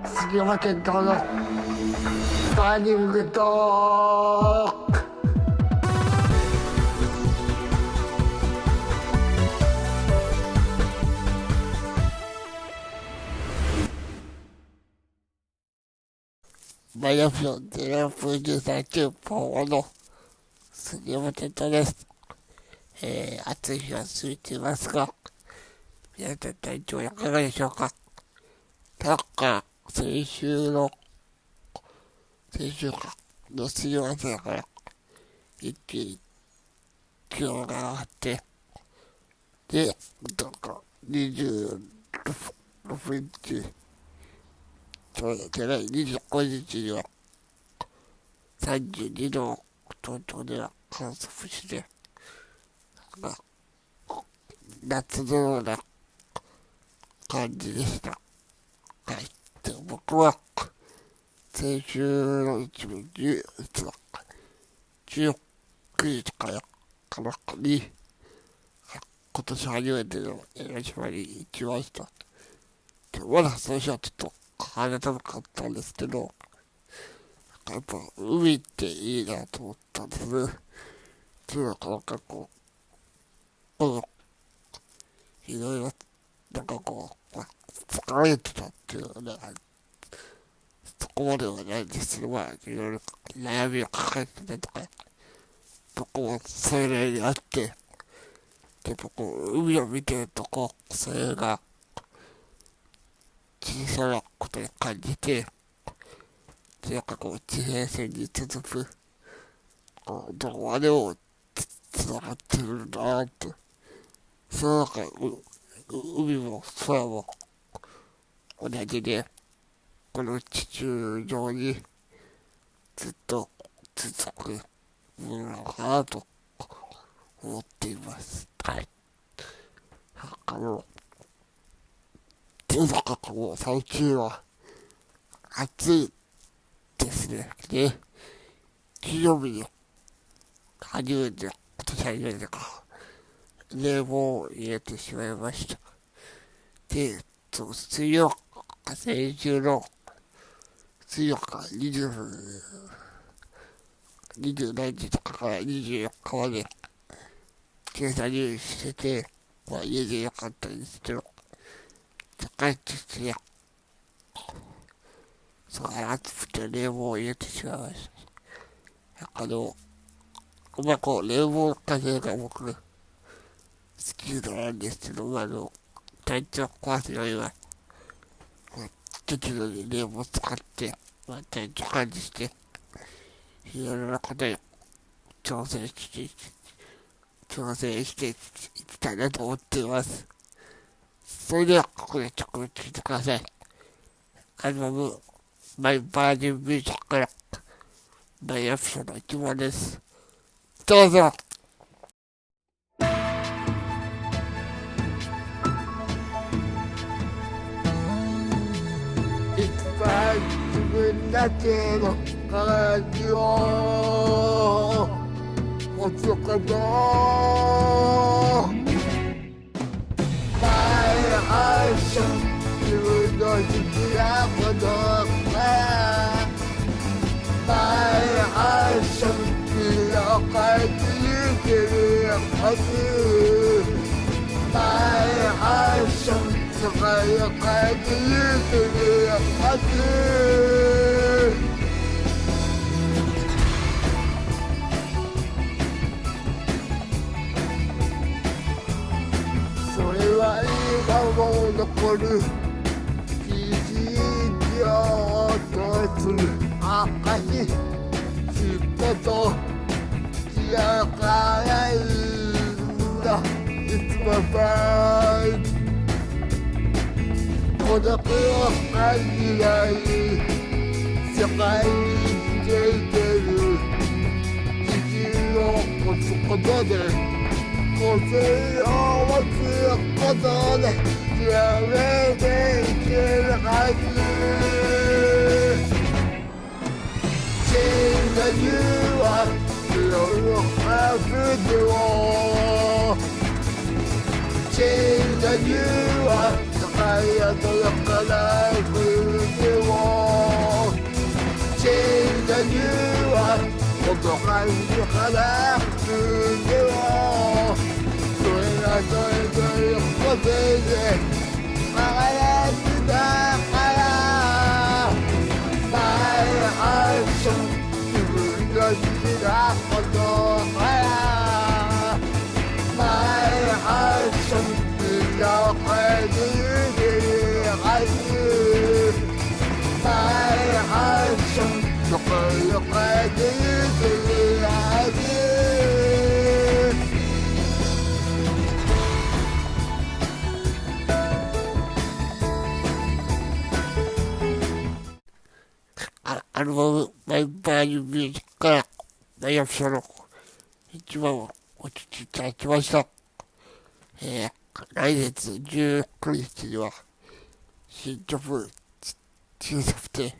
杉山健太郎のターニングトーク。マイナスの0分13分の杉山健太です。暑い日は続いていますが、皆さん体調いかがでしょうか。先週かの水曜朝から一気に気温が上がって、で、26日、25日には32度を東京では観測して、夏のような感じでした。はい。で、僕は先週の19日からに今年初めての江ノ島に行きました。で、まだ最初はちょっと肌寒かったんですけど、やっぱ海っていいなと思ったんですね。っていうのはいろいろ疲れてたっていうのはね、そこまではないんですけど、いろいろ悩みを抱えてたとか、僕もそれなりにあって、で、僕、海を見てるとそれが小さなことに感じて、で、地平線に続く、どこまでも繋がってるんだなって、その中、海も空も同じで、この地球上にずっと続くものなのかなと思っています。はい。最近は暑いですね。で、金曜日に初めて冷房を入れてしまいました。で、先週の水曜か27日とかから24日まで検査入院してて、家でよかったんですけど、帰ってきて、暑くて冷房を入れてしまいました。冷房の風が僕、好きなんですけど、体調壊すよりは、適度に冷房使って、体調管理して、いろいろなことに挑戦していきたいなと思っています。それでは、ここで曲を聴いてください。アルバム、マイバージンミュージックから、マイアフションの一番です。どうぞ。自分だけの感じを持つことマイアクション自分の好きなことがマイアクション君を変えてゆけるはずマイアクション世界を変えてゆけるはずそれは今も残る日常とする証しこと開かないんだいつもバイ孤独を感じない世界に生きていける自信を持つことで個性を持つことでやめていけるはず Change the new one You'll have to do Change the new one いや届かない国を信者には届かぬから国をそれがそれぞれ個性で輝きだから大安心自分の好きなことから大安心みんなを変えてゆけはず大安心どこよ変えてゆけはずアルバムマイバーニューミュージックから内容書の一番をお聴きいただきました。来月19日には新曲小さくて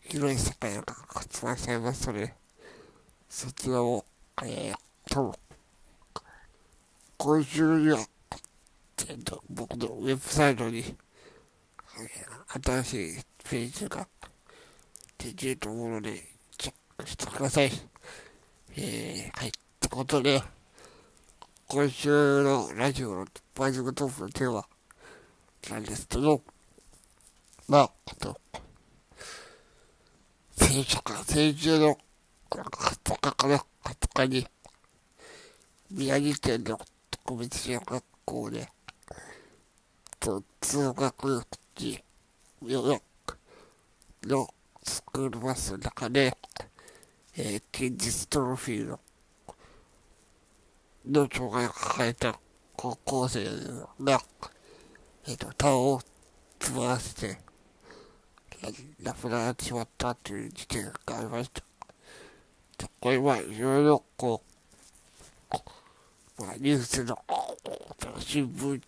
広い世界が発売されますので、そちらを、今週には、僕のウェブサイトに、新しいページができると思うので、チェックしてください。はい。ってことで、今週のラジオのバイジングトークのテーマなんですけど、先週の20日かな、20日に、宮城県の特別支援学校で、通学時、のスクールバスの中で、近日トロフィーの障害を抱えた高校生が、他を詰まらせて、亡くなってしまったという事件がありました。でこれはいろいろニュースの新聞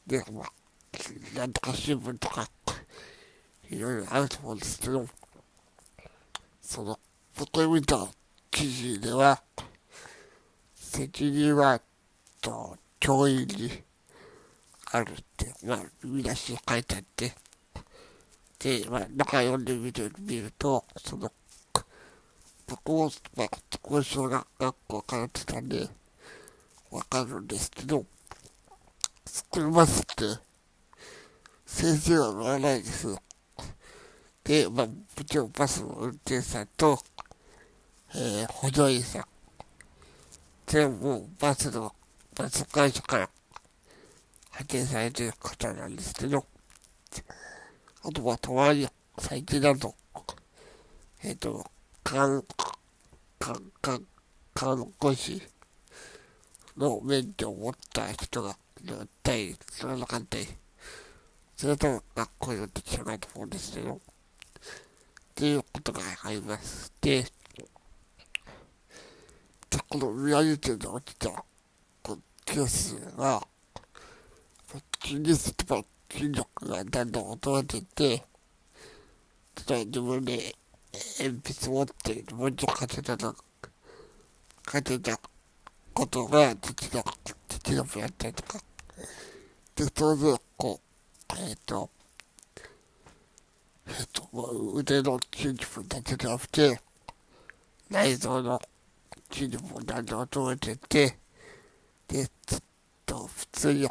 で、なんとか新聞とか、いろいろあると思うんですけど、僕が見た記事では、責任は、教員にあるって、見出しに書いてあって、で、中読んでみると、僕も、特別小学校通ってたんで、わかるんですけど、スクールバスって、先生は乗らないですよ。で、もちろんバスの運転手さんと、補助員さん、全部バス会社から派遣されている方なんですけど、あとはたまに最近だと、看護師の免許を持った人が乗ったり、乗らなかったり、それとも学校によって違うと思うんですけど、っていうことがありまして、この宮城県で起きたケースが、近日とか筋力がだんだん衰えてて、例えば自分で鉛筆持って文字を書けたことができなくなったりとか、で、当然、腕の筋肉だけじゃなくて、内臓の筋肉もだんだん衰えてて、で、普通に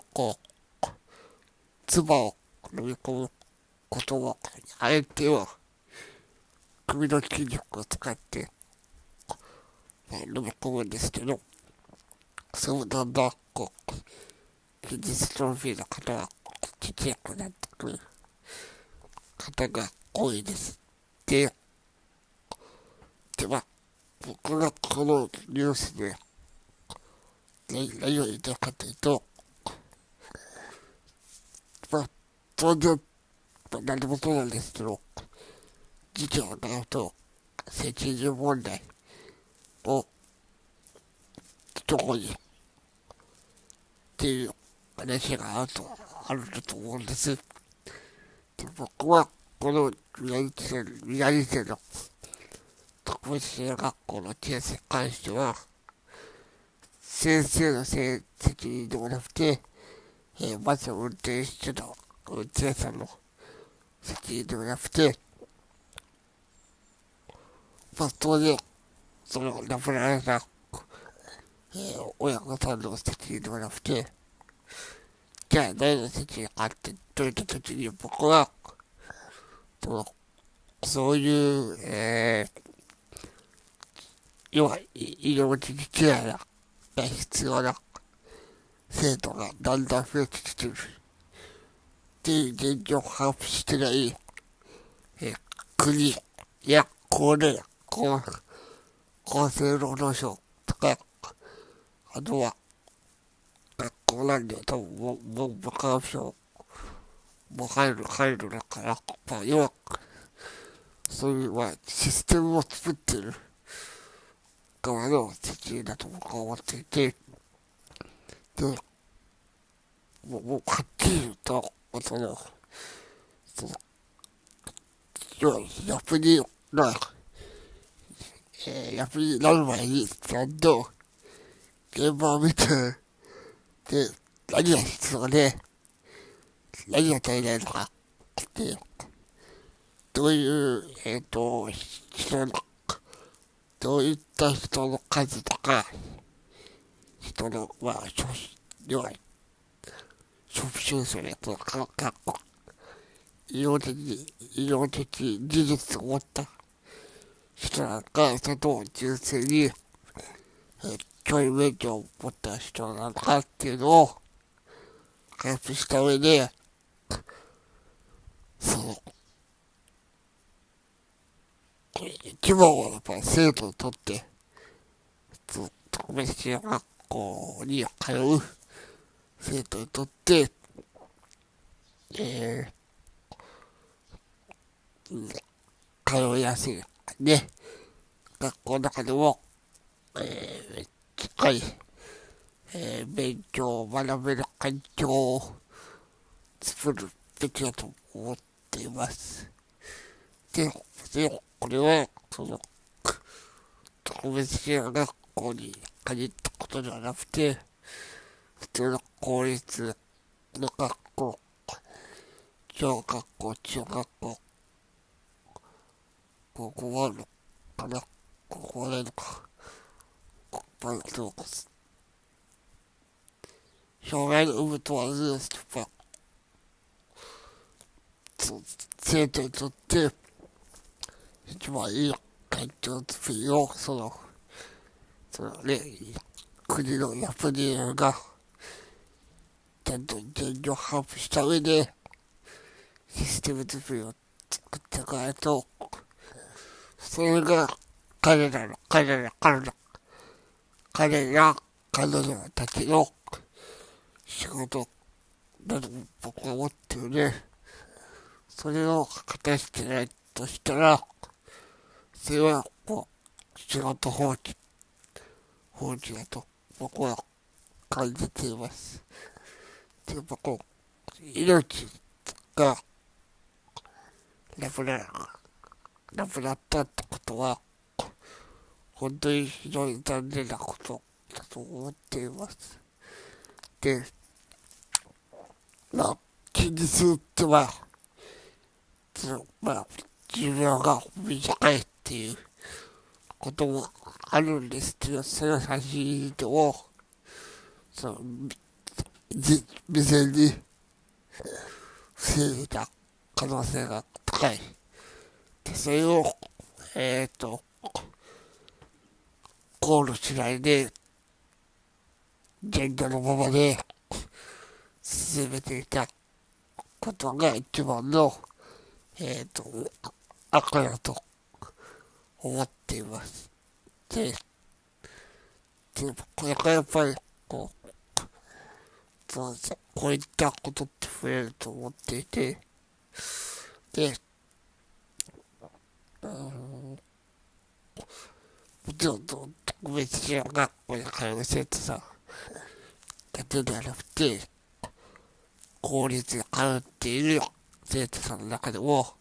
唾を飲み込むことは、相手は首の筋肉を使って、飲み込むんですけど、そのだんだん、筋ジトロフィーの方は、ちっちゃくなってくる方が多いです。で、僕がこのニュースで、何を言いたいかというと、当然、何でもそうなんですけど、事件があると、責任問題を、どこに、っていう話があると思うんです。で僕は、この宮城県の特別支援学校のケースに関しては、先生の責任ではなくて、まず運転手の運転手さんの責任ではなくて、当然、その亡くなられた、親御さんの責任ではなくて、じゃあ誰の責任かって問いたときに僕は、そのそういう、要は医療的ケアが必要な生徒がだんだん増えてきているっていう現状を把握してない、国や高齢、厚生労働省とか、あとは学校なんで多分文部科学省も入るのかな。まあ、要は、そういう、システムを作っている側の責任だと僕は思っていて、で、もうはっきり言うと、その、要は、役になる前に、ちゃんと、現場を見て、で、何が必要で、何が足りないのか、っていう、どういう、人の、どういった人の数とか、人の、要は、職種それとか、医療的技術を持った人なんか、それと純粋に、教員免許を持った人なのかっていうのを、開発した上で、その、規模をやっぱり生徒にとって、特別支援学校に通う生徒にとって、え通いやすい。ね、学校の中でも、近い、勉強を学べる環境を作るべきだと思っています。で、これは、特別支援学校に限ったことではなくて、普通の公立の学校、小学校、中学校、高校はあるのかな、高校はないのか、まあ、障害の有無問わず、生徒にとって、一番いい環境づくりを、ね、国の役人が、ちゃんと現状把握した上で、システム作りを作っていかないと、それが彼女たちの仕事だと僕は思ってるね。それを果たしてないとしたら、それは仕事放置だと僕は感じています。で、命がなくなったってことは、本当に非常に残念なことだと思っています。で、現実にっては、寿命が短いっていうこともあるんですけど、その差しでも、その、未然に防いだ可能性が高い。で、それを、考慮しないで、現状のままで進めていたことが一番の、悪だと思っています。で、これからやっぱり、こういったことって増えると思っていて、で、もちろん特別支援学校に通う生徒さんだけではなくて、公立に通っている生徒さんの中でも、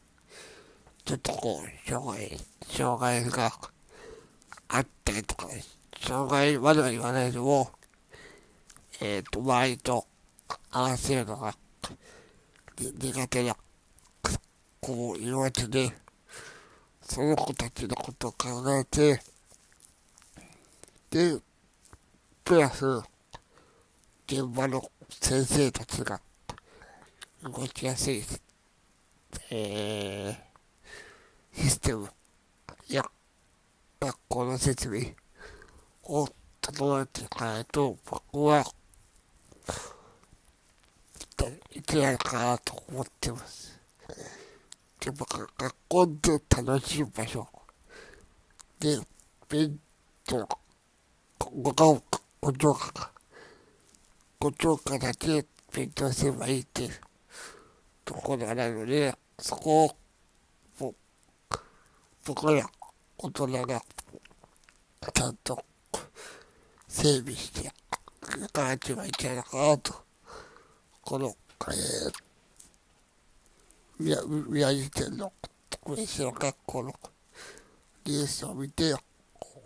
ちょっと障害があったりとか、障害までは言わないでも、周りと合わせるのが苦手な子もいるわけで、その子たちのことを考えて、で、プラス、現場の先生たちが動きやすい、システムや学校の設備を整えていかないと、僕はいけないかなと思ってます。でも学校って楽しい場所で、勉強、5教科だけ勉強すればいいっていうところなので、そこを僕ら大人がちゃんと整備していかなければいけないのかなと、この、宮城県の特別支援学校のニュースを見て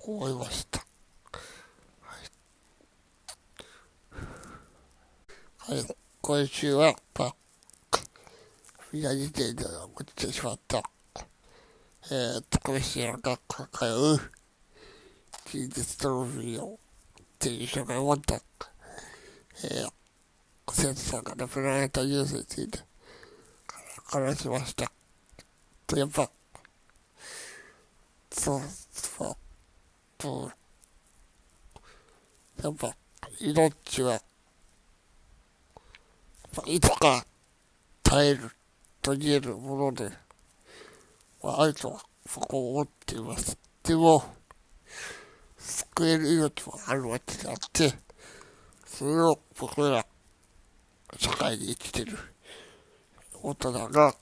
思いました。はい、今週は、宮城県で起きてしまった、特別支援学校が通う近日トロフィーを手にしてもらった、生徒さんが亡くなられたニュースについて話しました。やっぱ、そう、やっぱ、命はいつか絶えると言えるもので、あるとは僕は思っています。でも、救える命もあるわけであって、それを僕ら社会に生きている大人が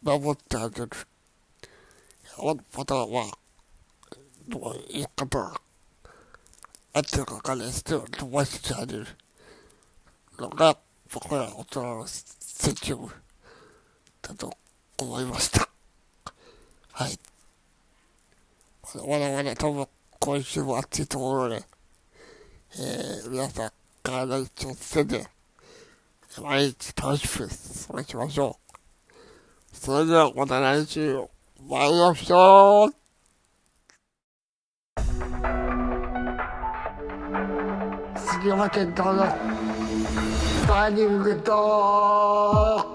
守ってあげる。または、どういう言い方があってるかわかんないですけど、飛ばしてあげるのが僕ら大人の責務だと思いました。はい。まだまだ多分今週も暑いところで、皆さん体に気をつけて、毎日楽しく過ごしましょう。それではまた来週参りましょう。杉山健太のターニングトーク。